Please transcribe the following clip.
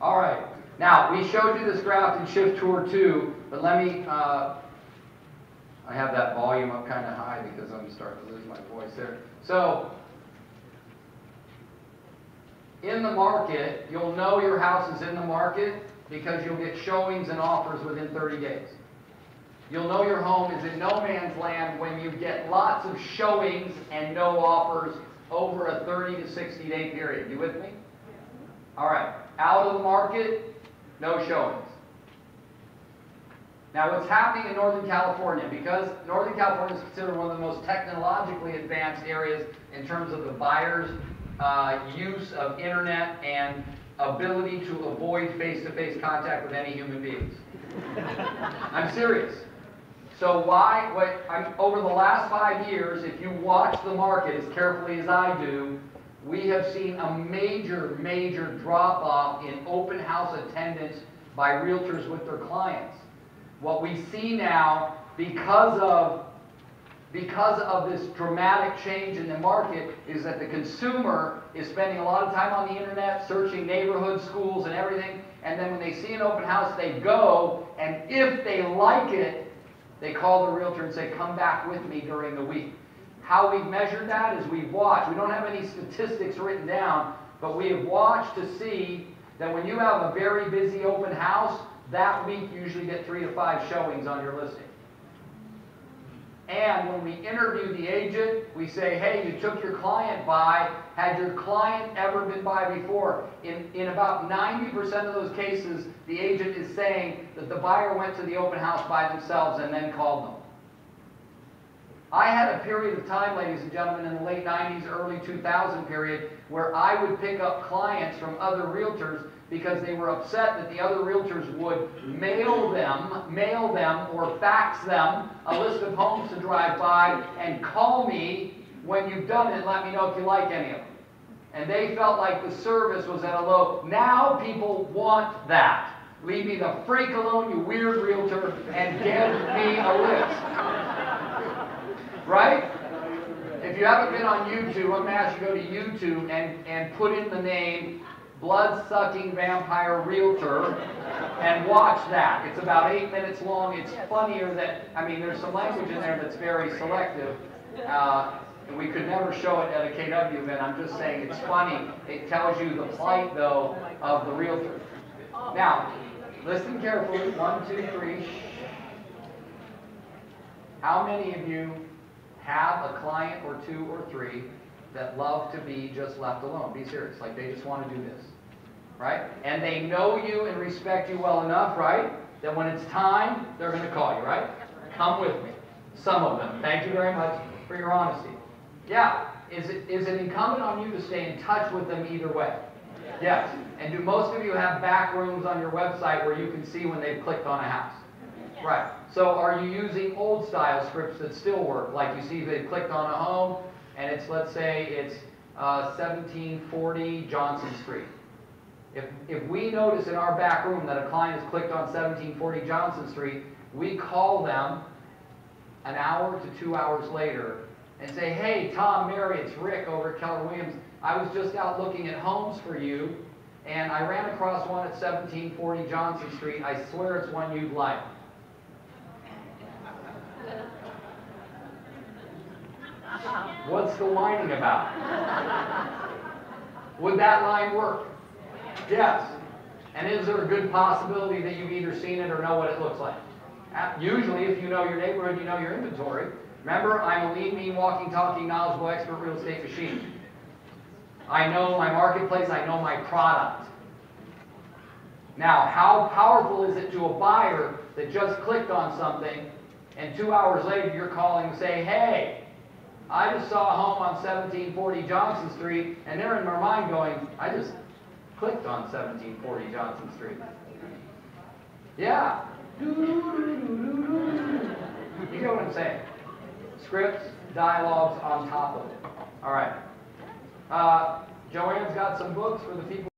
All right. Now, we showed you this graph in Shift Tour 2, but let me, I have that volume up kind of high because I'm starting to lose my voice there. So, in the market, you'll know your house is in the market because you'll get showings and offers within 30 days. You'll know your home is in no man's land when you get lots of showings and no offers over a 30 to 60 day period. You with me? All right. Out of the market, no showings. Now, what's happening in Northern California, because Northern California is considered one of the most technologically advanced areas in terms of the buyer's use of internet and ability to avoid face-to-face contact with any human beings. I'm serious. So over the last 5 years, if you watch the market as carefully as I do, we have seen a major, major drop-off in open house attendance by realtors with their clients. What we see now, because of this dramatic change in the market, is that the consumer is spending a lot of time on the internet, searching neighborhoods, schools, and everything, and then when they see an open house, they go, and if they like it, they call the realtor and say, come back with me during the week. How we've measured that is we've watched. We don't have any statistics written down, but we have watched to see that when you have a very busy open house, that week you usually get 3 to 5 showings on your listing. And when we interview the agent, we say, hey, you took your client by. Had your client ever been by before? In about 90% of those cases, the agent is saying that the buyer went to the open house by themselves and then called them. I had a period of time, ladies and gentlemen, in the late 90s, early 2000 period, where I would pick up clients from other realtors because they were upset that the other realtors would mail them or fax them a list of homes to drive by and call me when you've done it and let me know if you like any of them. And they felt like the service was at a low. Now people want that. Leave me the freak alone, you weird realtor, and give me a list. Right? If you haven't been on YouTube, I'm going to ask you to go to YouTube and put in the name Blood-Sucking Vampire Realtor and watch that. It's about 8 minutes long. It's funnier than, there's some language in there that's very selective. And we could never show it at a KW event. I'm just saying it's funny. It tells you the plight, though, of the realtor. Now, listen carefully. 1, 2, 3. How many of you have a client or 2 or 3 that love to be just left alone? Be serious. Like they just want to do this. Right? And they know you and respect you well enough, right? That when it's time, they're going to call you, right? Come with me. Some of them. Thank you very much for your honesty. Yeah. Is it incumbent on you to stay in touch with them either way? Yes. And do most of you have back rooms on your website where you can see when they've clicked on a house? Right. So are you using old style scripts that still work? Like you see they've clicked on a home and it's, let's say it's 1740 Johnson Street. If we notice in our back room that a client has clicked on 1740 Johnson Street, we call them an hour to 2 hours later and say, hey, Tom, Mary, it's Rick over at Keller Williams. I was just out looking at homes for you, and I ran across one at 1740 Johnson Street. I swear it's one you'd like. What's the whining about? Would that line work? Yes. And is there a good possibility that you've either seen it or know what it looks like? Usually, if you know your neighborhood, you know your inventory. Remember, I'm a lean, mean, walking, talking, knowledgeable, expert real estate machine. I know my marketplace. I know my product. Now, how powerful is it to a buyer that just clicked on something, and 2 hours later you're calling and say, hey, I just saw a home on 1740 Johnson Street, and they're in their mind going, I just clicked on 1740 Johnson Street. Yeah. You get what I'm saying? Scripts, dialogues on top of it. All right. Joanne's got some books for the people.